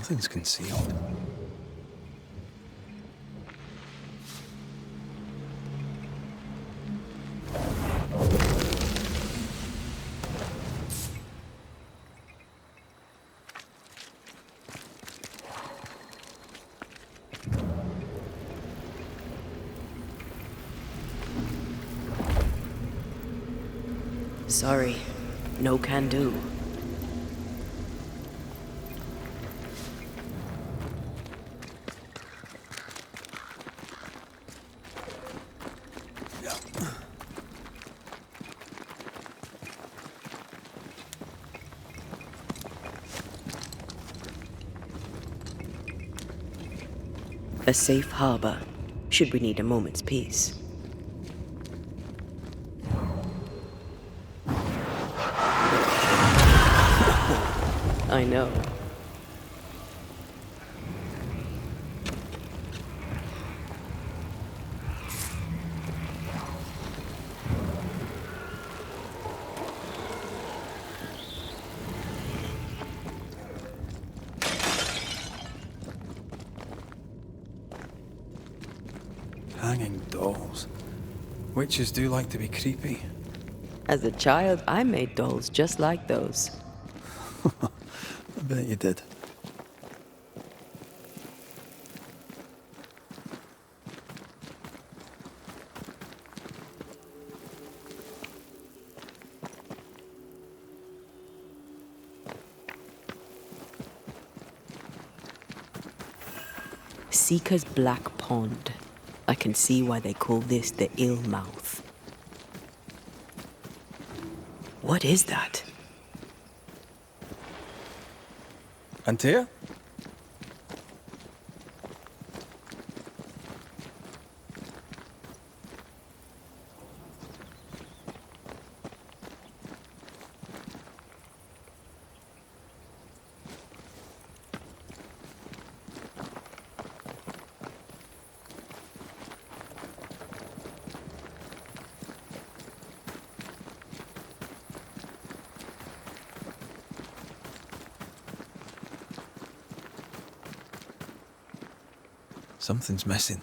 Something's concealed. Sorry, no can do. A safe harbor, should we need a moment's peace. I know. Hanging dolls. Witches do like to be creepy. As a child, I made dolls just like those. I bet you did. Seeker's Black Pond. I can see why they call this the Ill Mouth. What is that? Antea? Something's missing.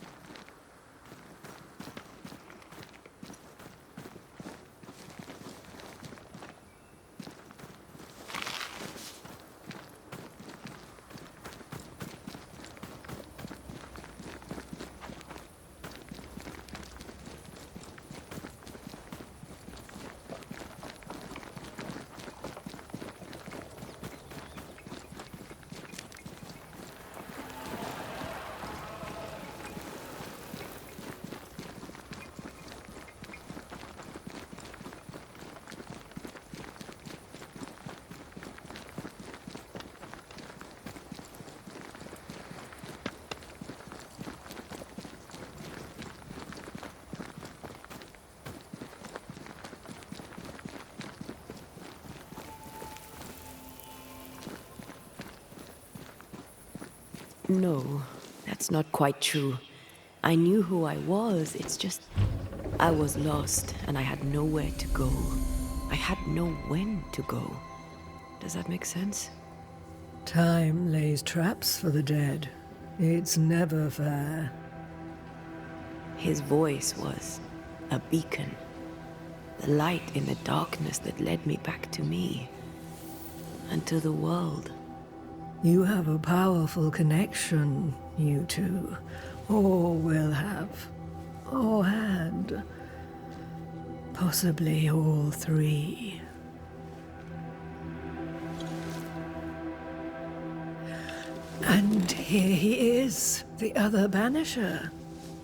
No, that's not quite true. I knew who I was, it's just... I was lost, and I had nowhere to go. I had no when to go. Does that make sense? Time lays traps for the dead. It's never fair. His voice was a beacon. The light in the darkness that led me back to me. And to the world. You have a powerful connection, you two. Or will have. Or had. Possibly all three. And here he is, the other Banisher.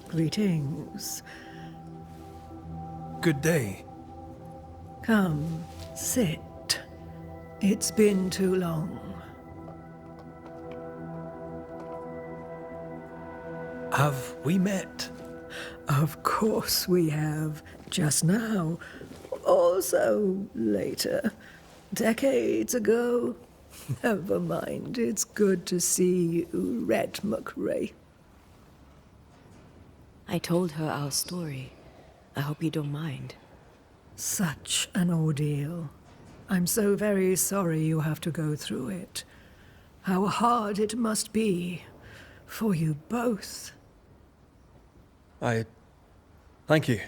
Greetings. Good day. Come, sit. It's been too long. Have we met? Of course we have. Just now. Also later. Decades ago. Never mind. It's good to see you, Red McRae. I told her our story. I hope you don't mind. Such an ordeal. I'm so very sorry you have to go through it. how hard it must be for you both. Thank you.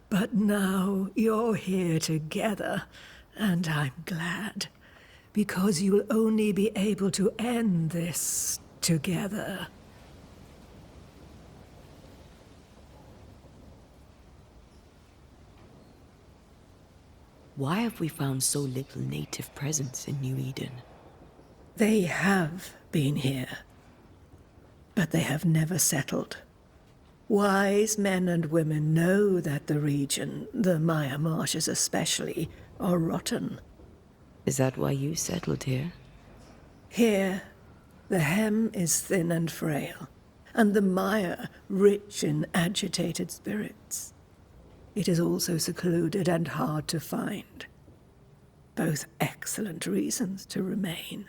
But now you're here together, and I'm glad, because you'll only be able to end this together. Why have we found so little native presence in New Eden? They have been here, but they have never settled. Wise men and women know that the region, the Maya marshes especially, are rotten. Is that why you settled here? Here, the hem is thin and frail, and the Maya rich in agitated spirits. It is also secluded and hard to find. Both excellent reasons to remain.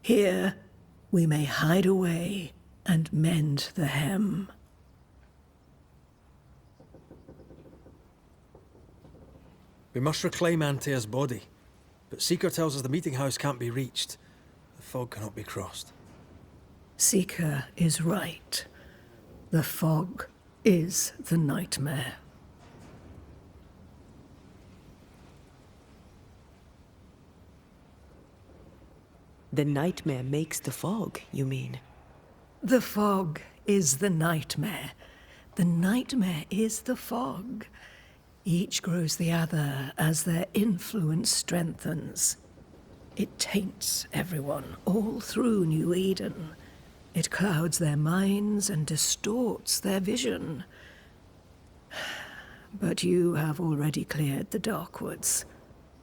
Here, we may hide away and mend the hem. We must reclaim Antea's body, but Seeker tells us the meeting house can't be reached. The fog cannot be crossed. Seeker is right. The fog is the nightmare. The nightmare makes the fog, you mean? The fog is the nightmare. The nightmare is the fog. Each grows the other as their influence strengthens. It taints everyone, all through New Eden. It clouds their minds and distorts their vision. But you have already cleared the Darkwoods.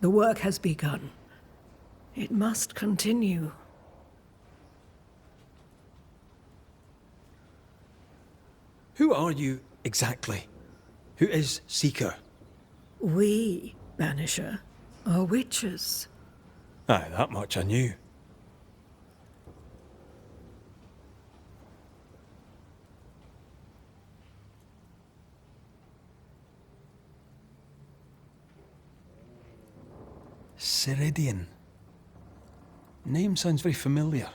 The work has begun. It must continue. Who are you exactly? Who is Seeker? We, Banisher, are witches. Aye, that much I knew. Ceridian. Name sounds very familiar.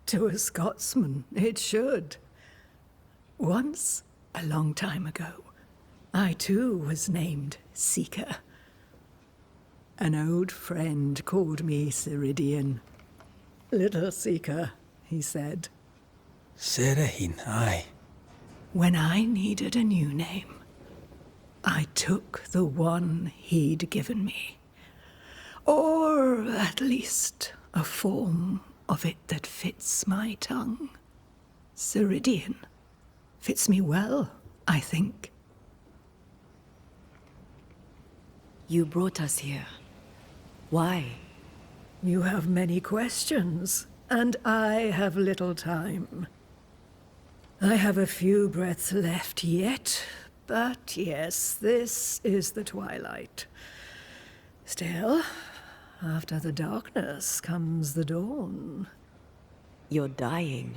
To a Scotsman, it should. Once, a long time ago, I too was named Seeker. An old friend called me Ceridian. Little Seeker, he said. Serahine, aye. When I needed a new name, I took the one he'd given me. Or at least a form of it that fits my tongue. Ceridian. Fits me well, I think. You brought us here. Why? You have many questions, and I have little time. I have a few breaths left yet, but yes, this is the twilight. Still, after the darkness comes the dawn. You're dying.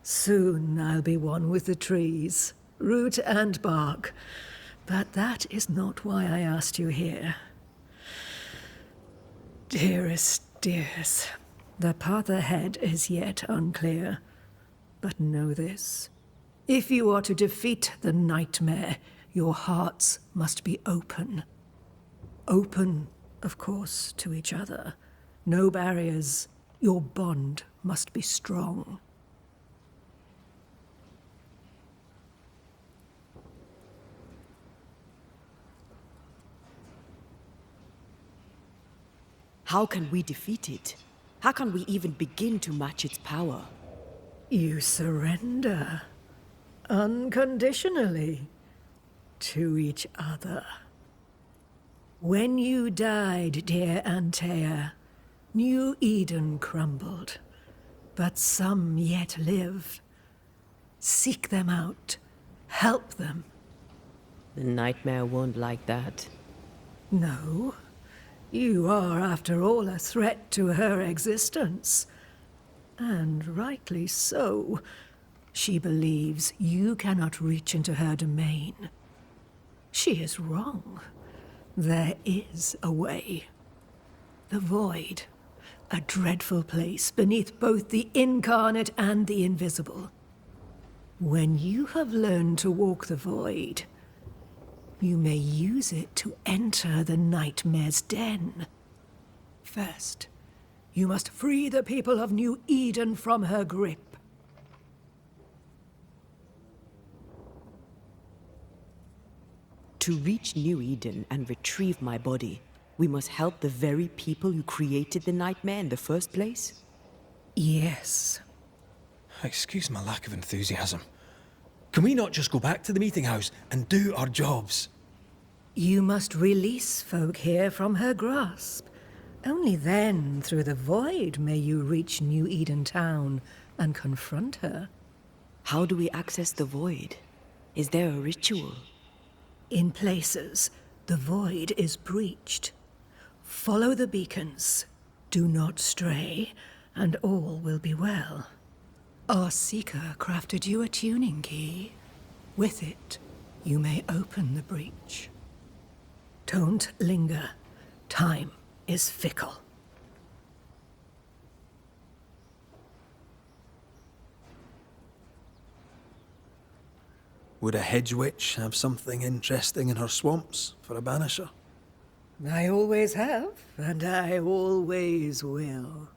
Soon I'll be one with the trees, root and bark. But that is not why I asked you here. Dearest dears, the path ahead is yet unclear. But know this. If you are to defeat the nightmare, your hearts must be open. Open, of course, to each other. No barriers. Your bond must be strong. How can we defeat it? How can we even begin to match its power? You surrender. Unconditionally. To each other. When you died, dear Antea, New Eden crumbled. But some yet live. Seek them out. Help them. The nightmare won't like that. No. You are, after all, a threat to her existence. And rightly so. She believes you cannot reach into her domain. She is wrong. There is a way. The void. a dreadful place beneath both the incarnate and the invisible. When you have learned to walk the void, you may use it to enter the nightmare's den. First, you must free the people of New Eden from her grip. To reach New Eden and retrieve my body, we must help the very people who created the nightmare in the first place? Yes. Excuse my lack of enthusiasm. Can we not just go back to the meeting house and do our jobs? You must release folk here from her grasp. Only then, through the void, may you reach New Eden Town and confront her. How do we access the void? Is there a ritual? In places, the void is breached. Follow the beacons. Do not stray, and all will be well. Our seeker crafted you a tuning key. With it, you may open the breach. Don't linger. Time is fickle. Would a hedge witch have something interesting in her swamps for a banisher? I always have, and I always will.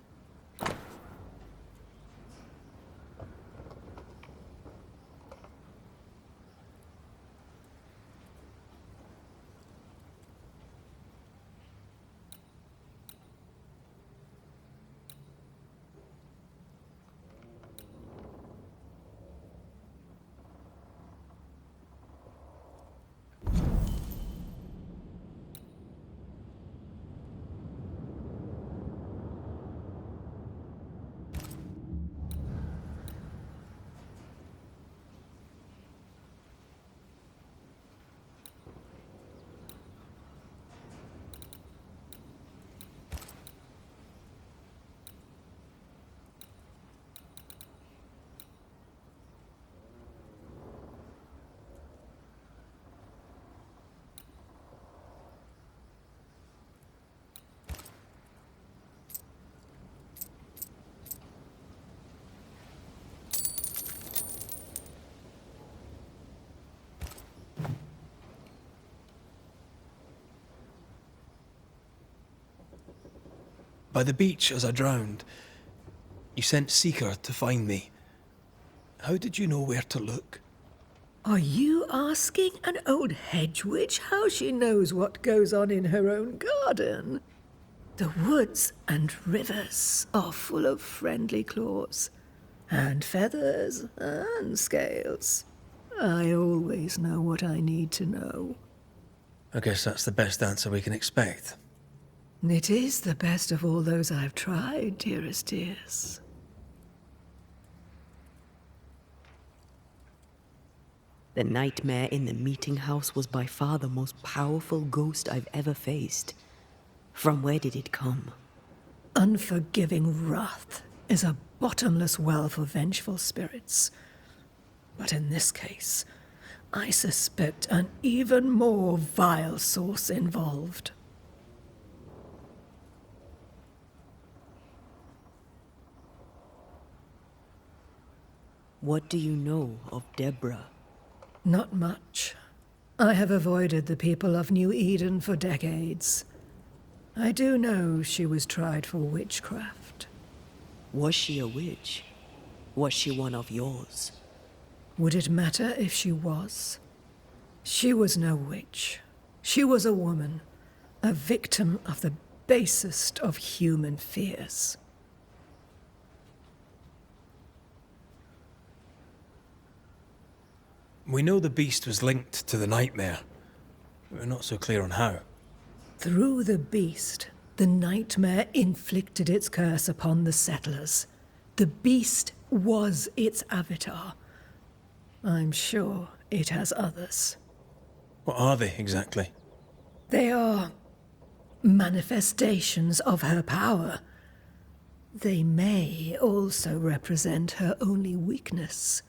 By the beach as I drowned, you sent Seeker to find me. How did you know where to look? Are you asking an old hedge witch how she knows what goes on in her own garden? The woods and rivers are full of friendly claws, and feathers and scales. I always know what I need to know. I guess that's the best answer we can expect. It is the best of all those I've tried, dearest dears. The nightmare in the meeting house was by far the most powerful ghost I've ever faced. From where did it come? Unforgiving wrath is a bottomless well for vengeful spirits. But in this case, I suspect an even more vile source involved. What do you know of Deborah? Not much. I have avoided the people of New Eden for decades. I do know she was tried for witchcraft. Was she a witch? Was she one of yours? Would it matter if she was? She was no witch. She was a woman, a victim of the basest of human fears. We know the beast was linked to the nightmare. We're not so clear on how. Through the beast, the nightmare inflicted its curse upon the settlers. The beast was its avatar. I'm sure it has others. What are they exactly? They are manifestations of her power. They may also represent her only weakness.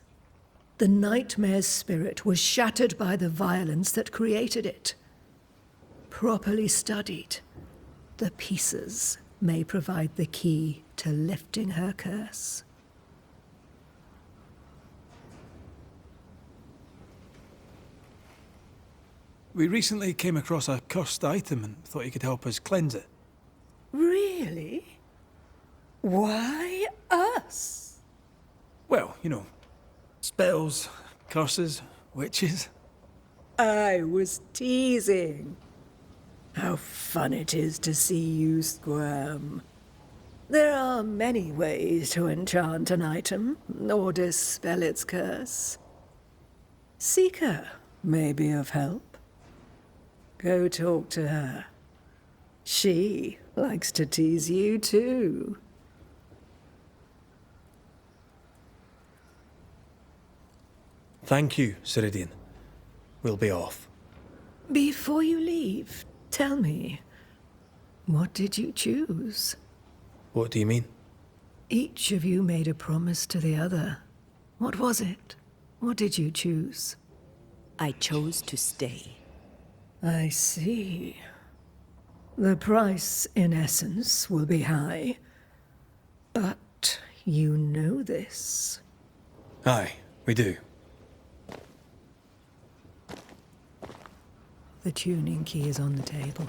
The nightmare's spirit was shattered by the violence that created it. Properly studied, the pieces may provide the key to lifting her curse. We recently came across a cursed item and thought you could help us cleanse it. Really? Why us? Well, spells, curses, witches. I was teasing. How fun it is to see you squirm. There are many ways to enchant an item or dispel its curse. Seeker may be of help. Go talk to her. She likes to tease you too. Thank you, Ceridian. We'll be off. Before you leave, tell me, what did you choose? What do you mean? Each of you made a promise to the other. What was it? What did you choose? I chose to stay. I see. The price, in essence, will be high. But you know this. Aye, we do. The tuning key is on the table.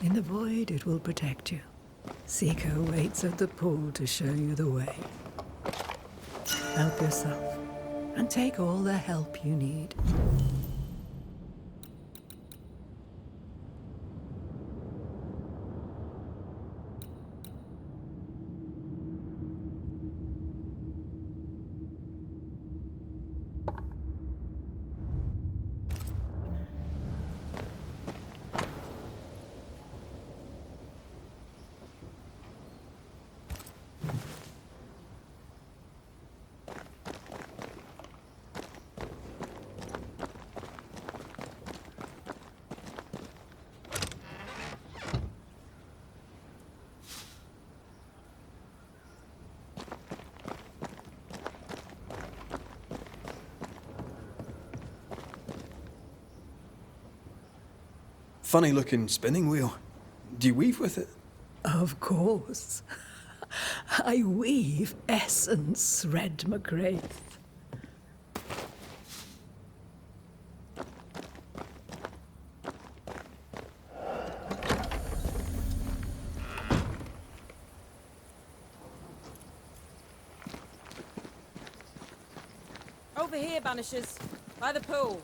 In the void, it will protect you. Seeker waits at the pool to show you the way. Help yourself, and take all the help you need. Funny looking spinning wheel. Do you weave with it? Of course. I weave essence, Red McGrath. Over here, Banishers. By the pool.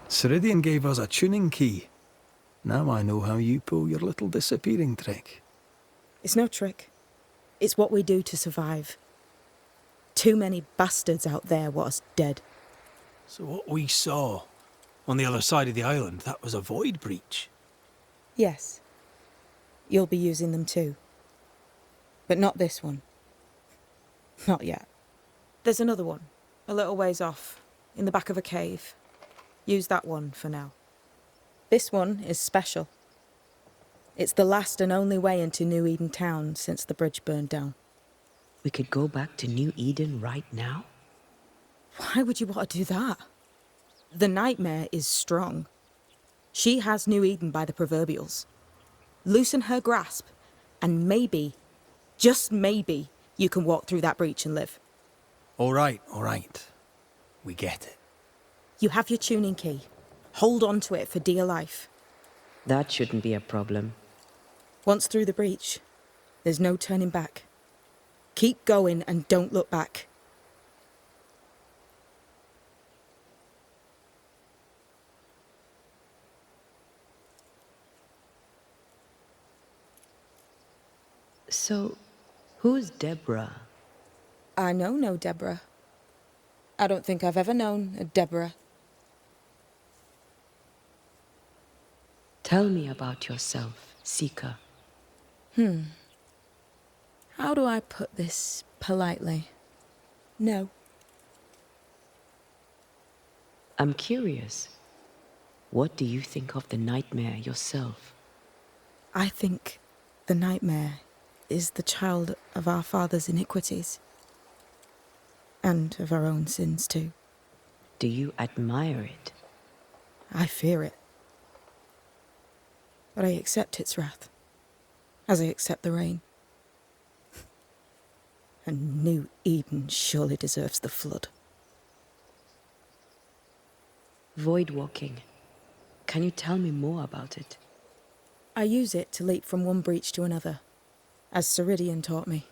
Ceridian gave us a tuning key. Now I know how you pull your little disappearing trick. It's no trick. It's what we do to survive. Too many bastards out there want us dead. So what we saw on the other side of the island, that was a void breach. Yes. You'll be using them too. But not this one. Not yet. There's another one, a little ways off, in the back of a cave. Use that one for now. This one is special. It's the last and only way into New Eden town since the bridge burned down. We could go back to New Eden right now? Why would you want to do that? The nightmare is strong. She has New Eden by the proverbials. Loosen her grasp, and maybe, just maybe, you can walk through that breach and live. All right. We get it. You have your tuning key. Hold on to it for dear life. That shouldn't be a problem. Once through the breach, there's no turning back. Keep going and don't look back. So, who's Deborah? I know no Deborah. I don't think I've ever known a Deborah. Tell me about yourself, Seeker. How do I put this politely? No. I'm curious. What do you think of the nightmare yourself? I think the nightmare is the child of our father's iniquities. And of our own sins, too. Do you admire it? I fear it. But I accept its wrath, as I accept the rain. And New Eden surely deserves the flood. Void walking. Can you tell me more about it? I use it to leap from one breach to another, as Ceridian taught me.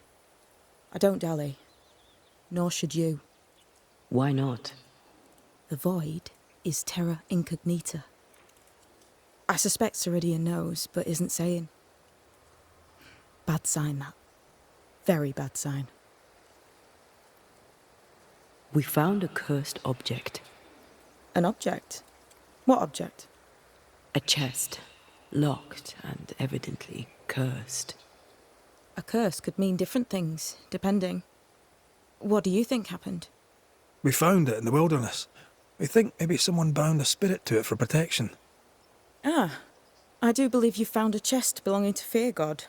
I don't dally, nor should you. Why not? The void is terra incognita. I suspect Ceridian knows, but isn't saying. Bad sign, that. Very bad sign. We found a cursed object. An object? What object? A chest. Locked and evidently cursed. A curse could mean different things, depending. What do you think happened? We found it in the wilderness. We think maybe someone bound a spirit to it for protection. Ah, I do believe you found a chest belonging to Fear God.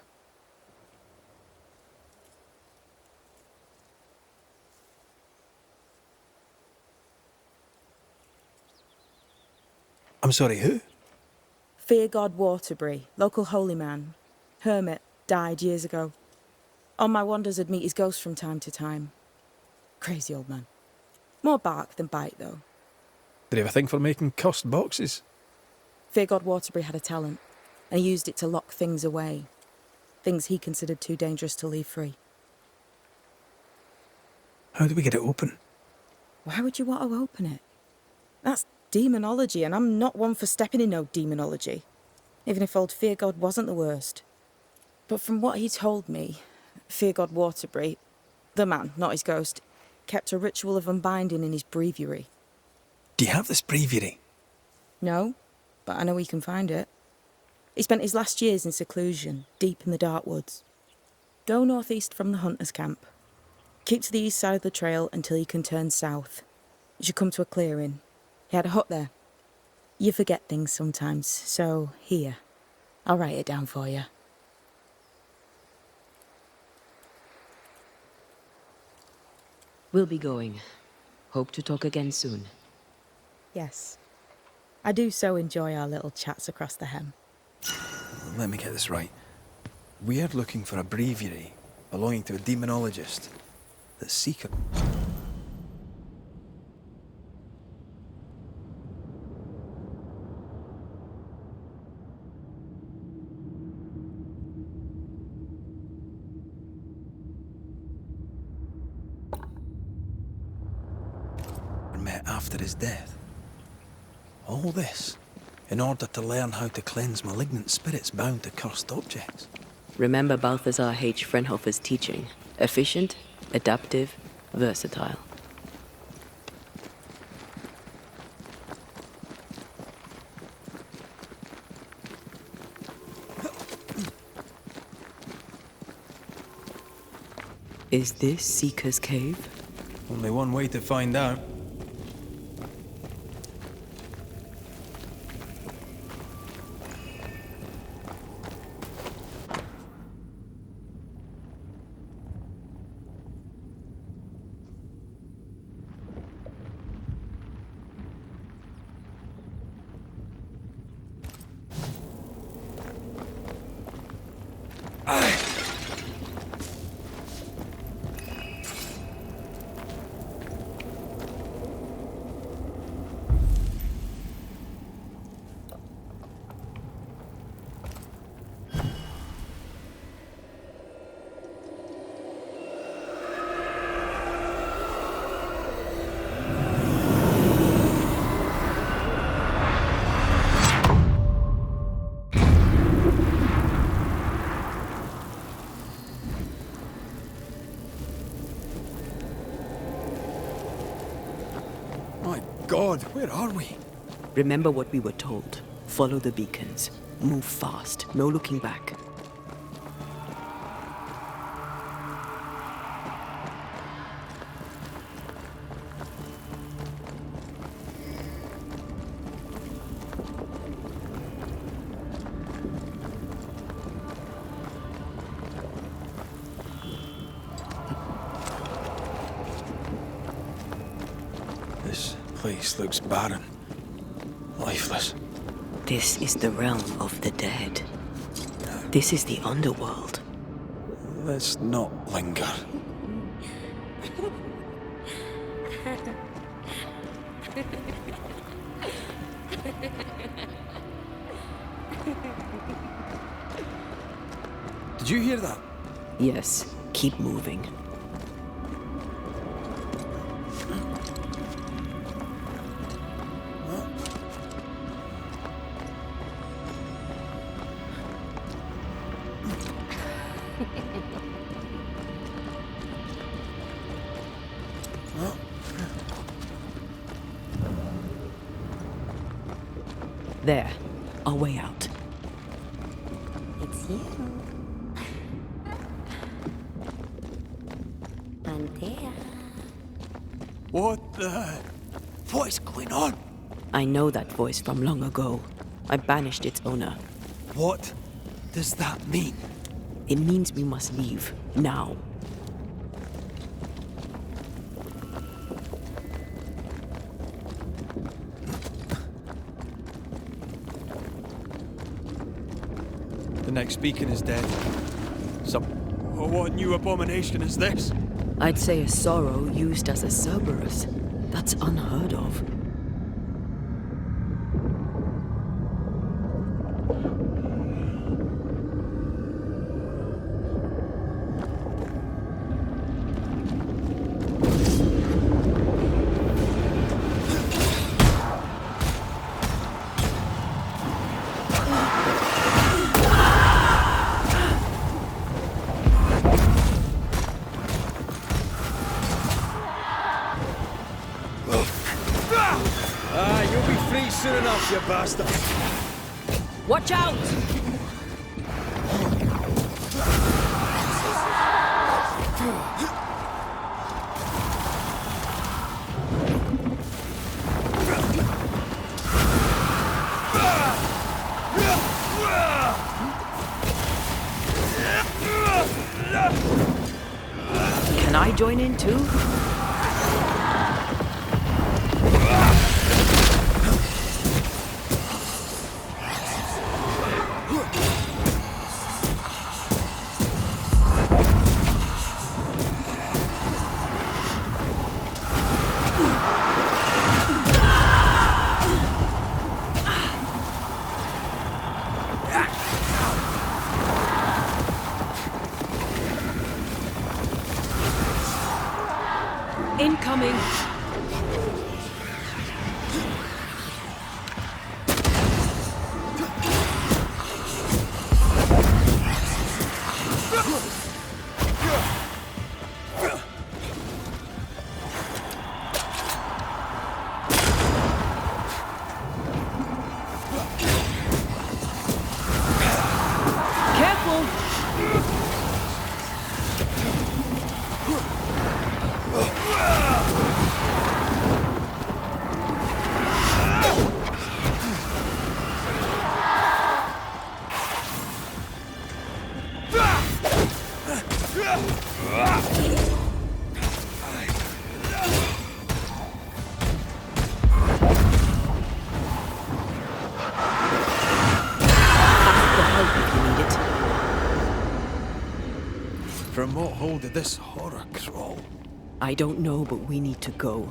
I'm sorry, who? Fear God Waterbury, local holy man. Hermit, died years ago. On my wanders I'd meet his ghost from time to time. Crazy old man. More bark than bite, though. Did he have a thing for making cursed boxes? Fear God Waterbury had a talent, and he used it to lock things away. Things he considered too dangerous to leave free. How do we get it open? Why would you want to open it? That's demonology, and I'm not one for stepping in no demonology. Even if old Fear God wasn't the worst. But from what he told me, Fear God Waterbury, the man, not his ghost, kept a ritual of unbinding in his breviary. Do you have this breviary? No, but I know he can find it. He spent his last years in seclusion, deep in the dark woods. Go northeast from the hunter's camp. Keep to the east side of the trail until you can turn south. You should come to a clearing. He had a hut there. You forget things sometimes, so here. I'll write it down for you. We'll be going. Hope to talk again soon. Yes. I do so enjoy our little chats across the hem. Let me get this right. We're looking for a breviary belonging to a demonologist. The Seeker. Met after his death. All this in order to learn how to cleanse malignant spirits bound to cursed objects. Remember Balthazar H. Frenhofer's teaching. Efficient, adaptive, versatile. Is this Seeker's Cave? Only one way to find out. My God, where are we? Remember what we were told. Follow the beacons. Move fast. No looking back. place looks barren. Lifeless. This is the realm of the dead. This is the underworld. Let's not linger. Did you hear that? Yes, keep moving. There, our way out. It's you. Antea. What the... What is going on? I know that voice from long ago. I banished its owner. What does that mean? It means we must leave, now. The next beacon is dead. Oh, what new abomination is this? I'd say a sorrow used as a Cerberus. That's unheard of. You'll be free soon enough, you bastard. Watch out! Can I join in too? Incoming! Careful! From what hole did this horror crawl? I don't know, but we need to go.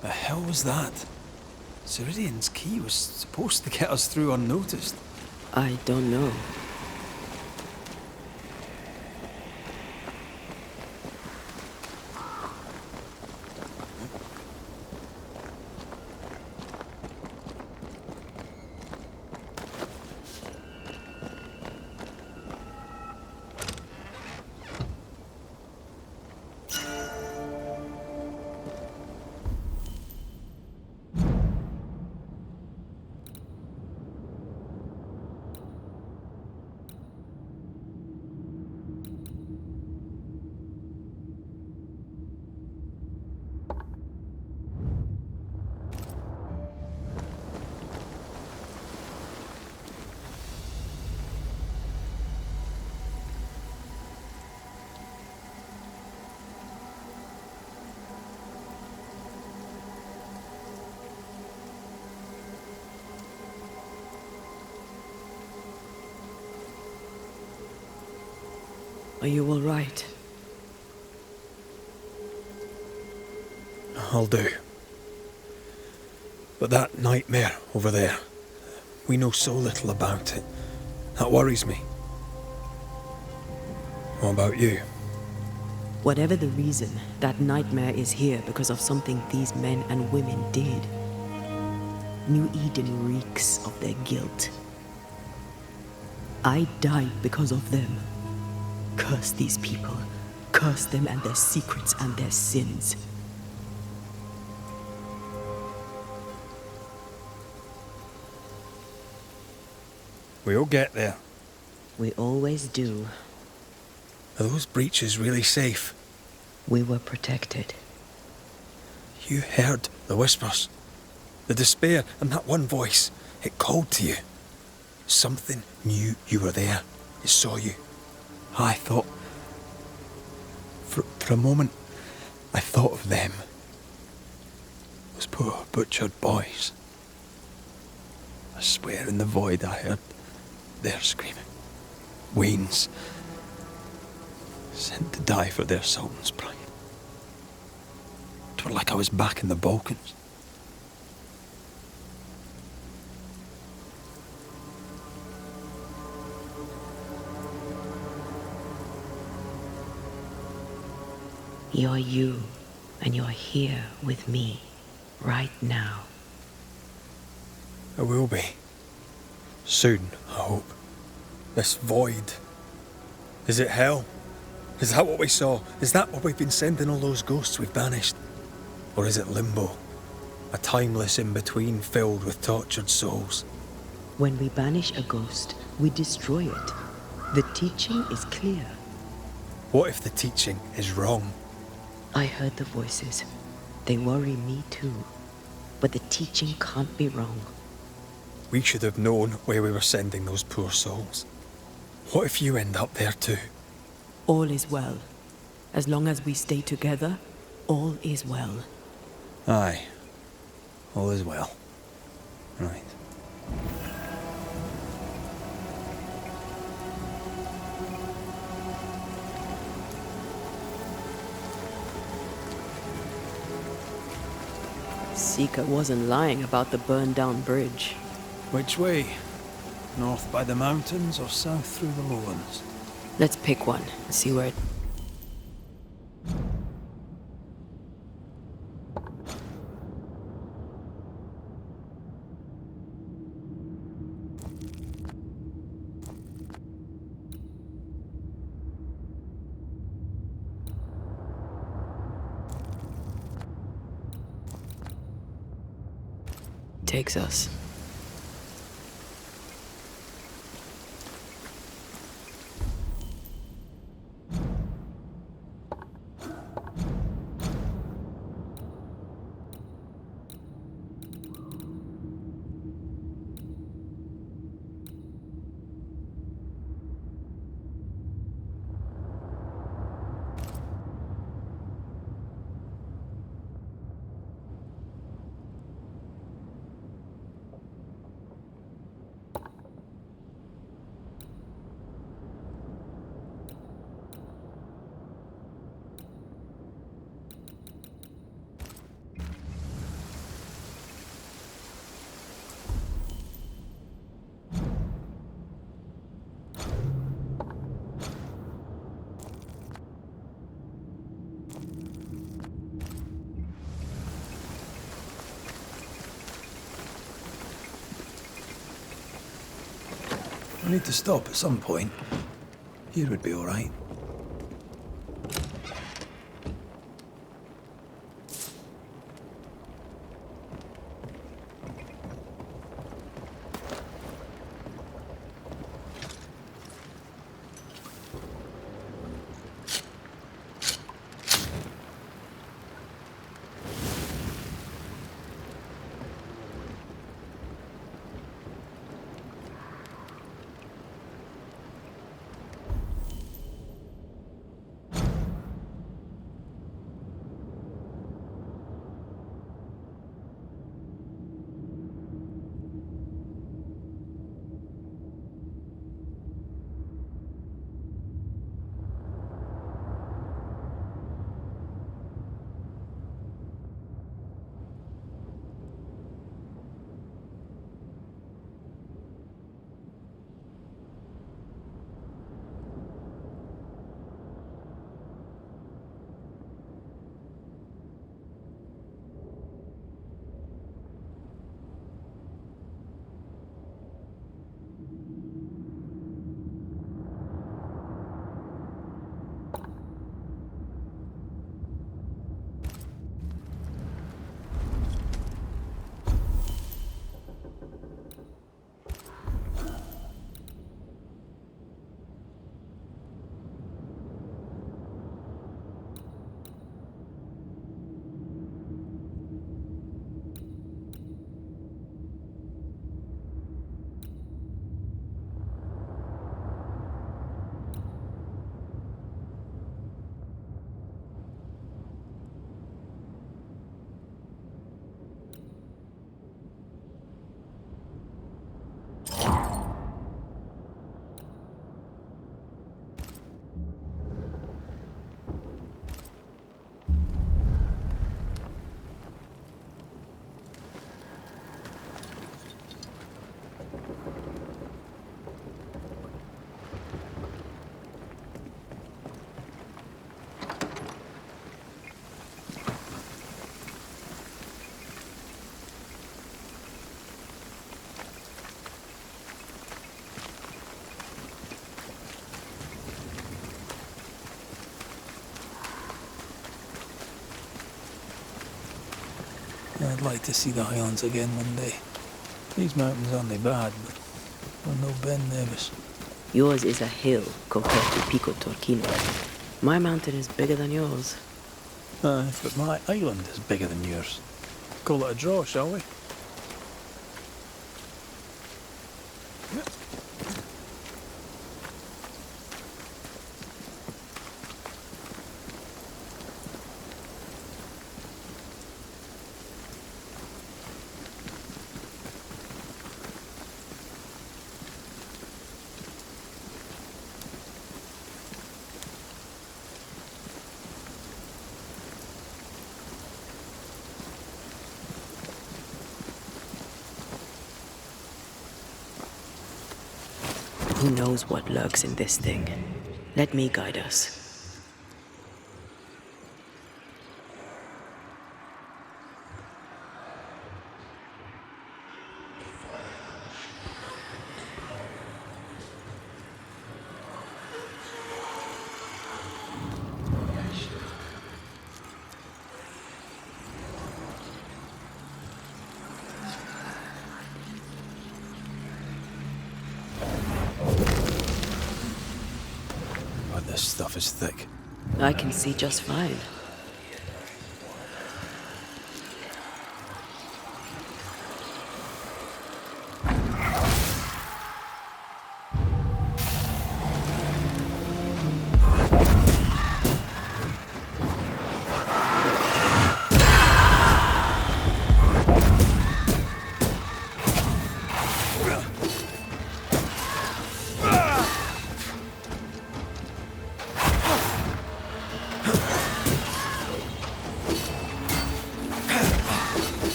The hell was that? Ceridian's key was supposed to get us through unnoticed. I don't know. Are you all right? I'll do. But that nightmare over there, we know so little about it. That worries me. What about you? Whatever the reason, that nightmare is here because of something these men and women did. New Eden reeks of their guilt. I died because of them. Curse these people. Curse them and their secrets and their sins. We'll get there. We always do. Are those breaches really safe? We were protected. You heard the whispers, the despair, and that one voice. It called to you. Something knew you were there. It saw you. I thought... For a moment, I thought of them. Those poor butchered boys. I swear in the void I heard their screaming. Wains. Sent to die for their sultan's pride. 'Twere like I was back in the Balkans. You're you, and you're here with me, right now. I will be. Soon, I hope. This void. Is it hell? Is that what we saw? Is that what we've been sending all those ghosts we've banished? Or is it limbo? A timeless in-between filled with tortured souls? When we banish a ghost, we destroy it. The teaching is clear. What if the teaching is wrong? I heard the voices. They worry me too. But the teaching can't be wrong. We should have known where we were sending those poor souls. What if you end up there too? All is well. As long as we stay together, all is well. Aye. All is well. Right. Seeker wasn't lying about the burned-down bridge. Which way? North by the mountains or south through the lowlands? Let's pick one and see where it... takes us. We need to stop at some point. Here would be all right. I'd like to see the Highlands again one day. These mountains aren't they bad, but I'm no Ben Nevis. Yours is a hill compared to Pico Torquino. My mountain is bigger than yours. Aye, but my island is bigger than yours. Call it a draw, shall we? Who knows what lurks in this thing? Let me guide us. God, this stuff is thick. I can see just fine.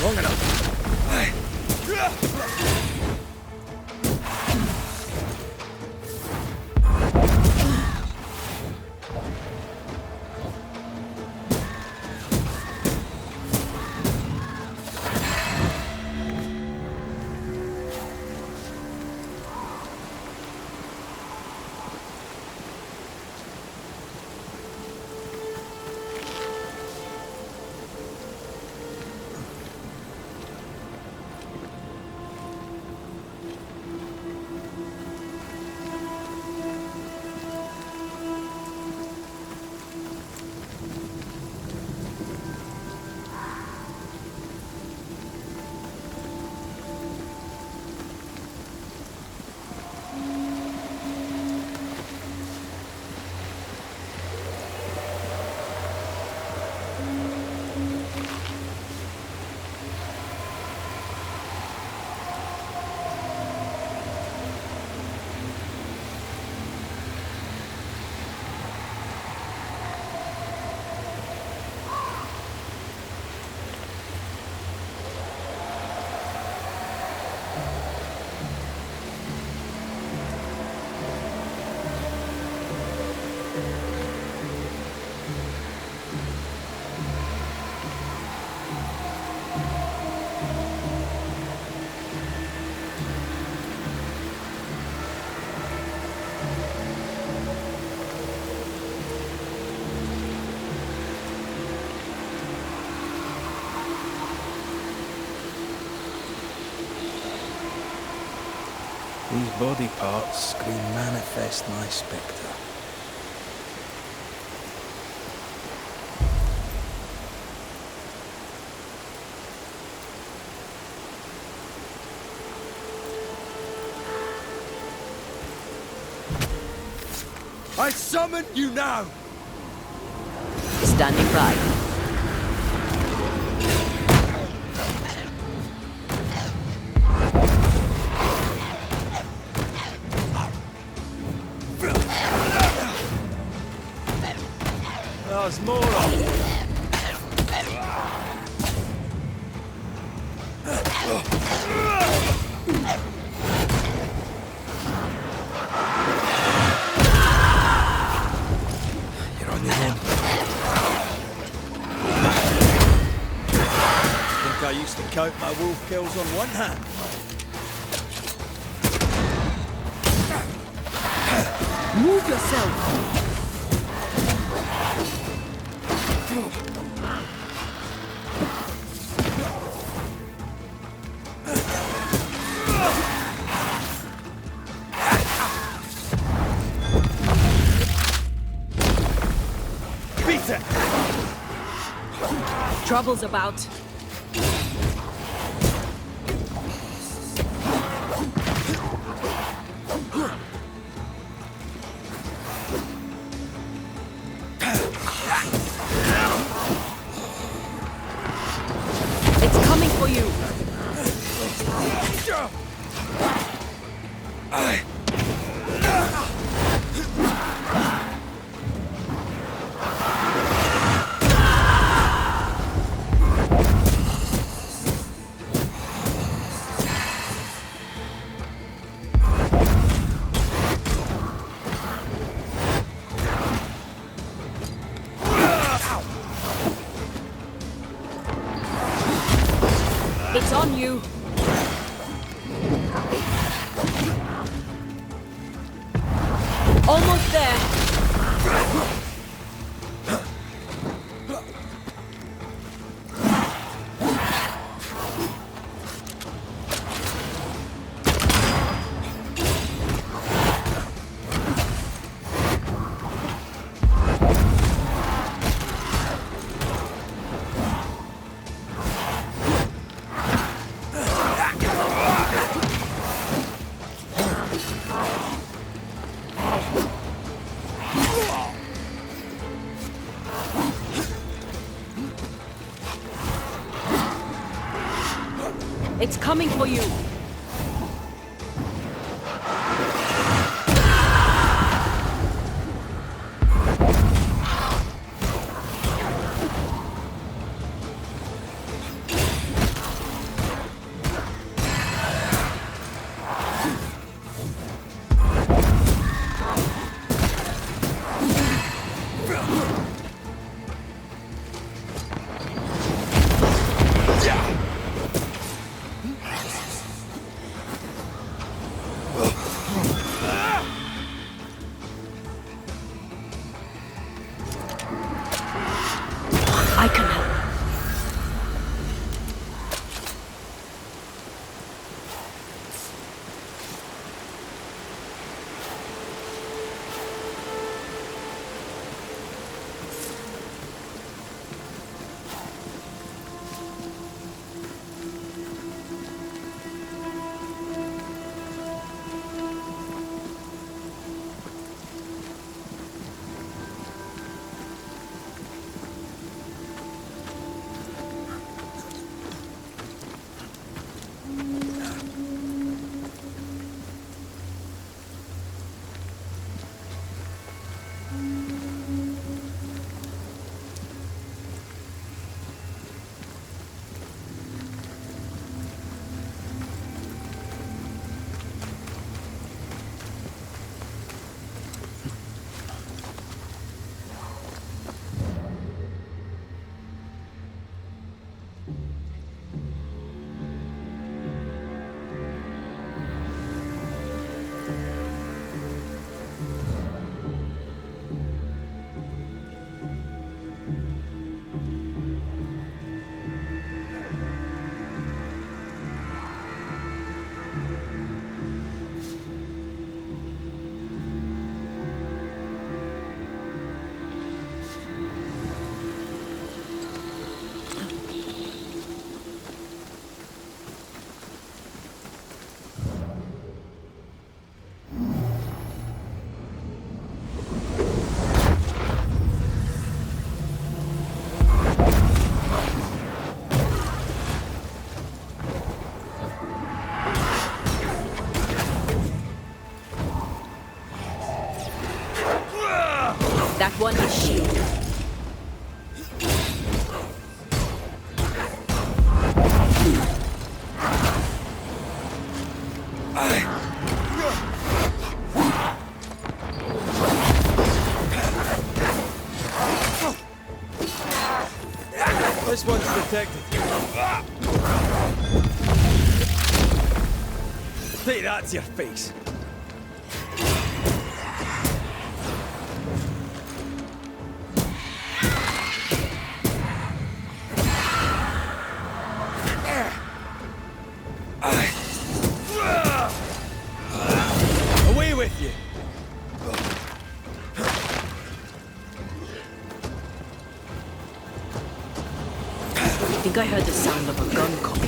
Long enough. These body parts scream manifest my spectre. I summon you now! Standing by. There's more of it. You're on your own. Think I used to count my wolf kills on one hand. Move yourself. Beat it! Trouble's about. It's coming for you. It's on you. Almost there. It's coming for you. I can help. That one is shield. This one's protected. Take that to your face. think I heard the sound of a gun cocking.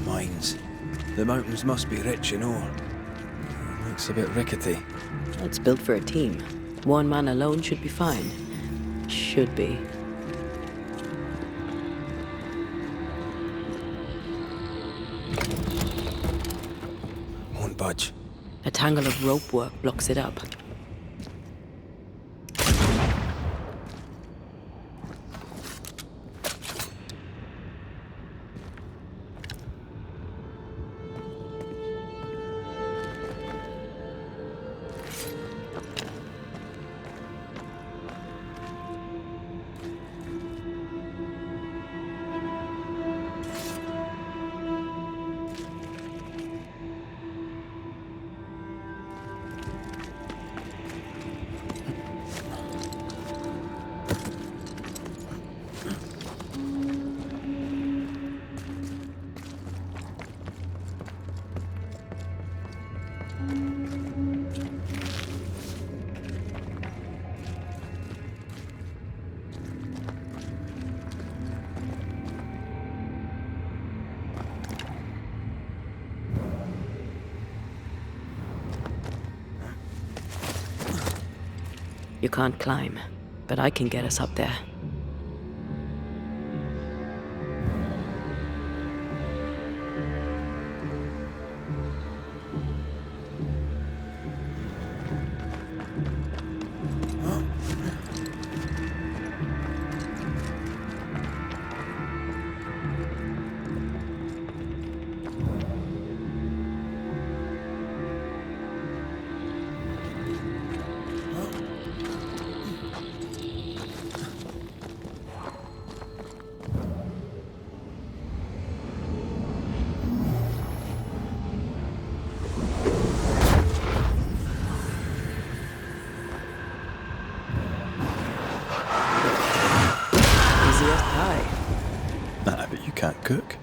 Mines. The mountains must be rich in ore. Looks a bit rickety. It's built for a team. One man alone should be fine. Should be. Won't budge. A tangle of rope work blocks it up. You can't climb, but I can get us up there. I bet you can't cook.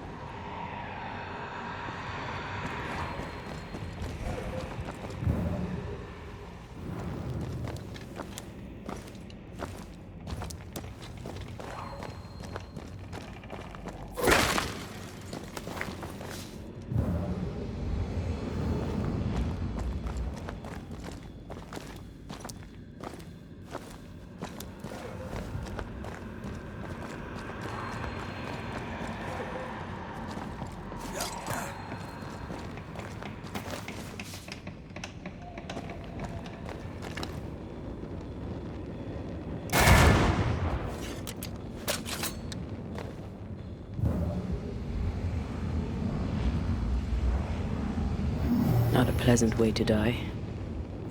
Not a pleasant way to die.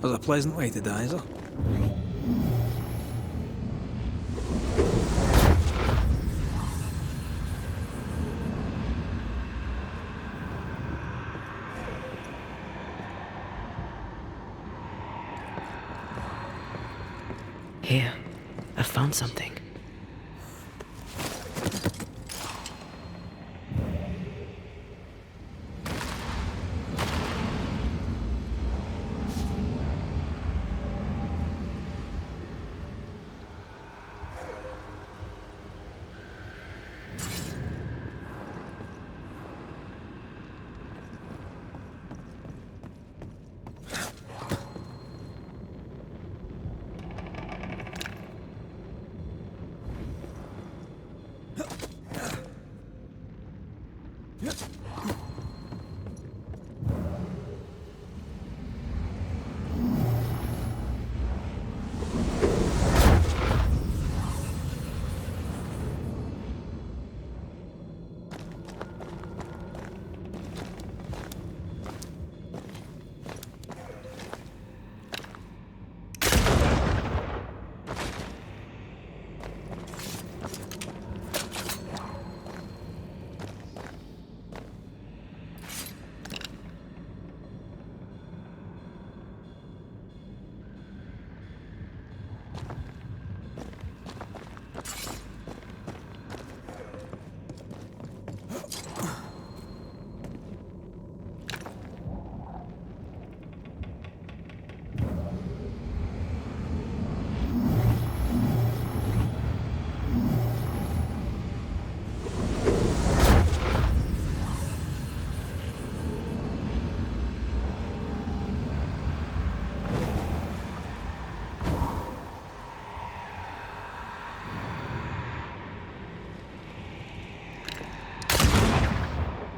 There's a pleasant way to die, is there? Here, I found something.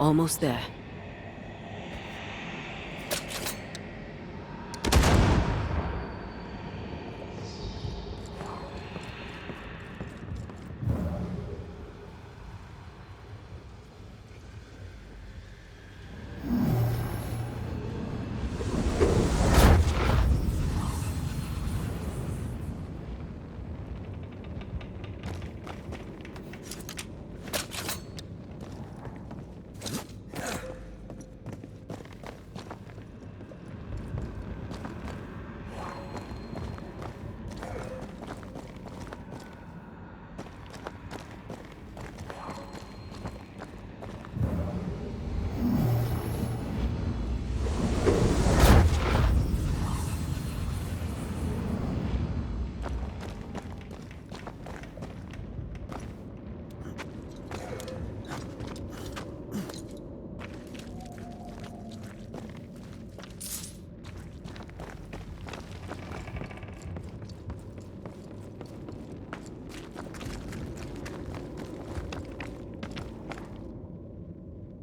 Almost there.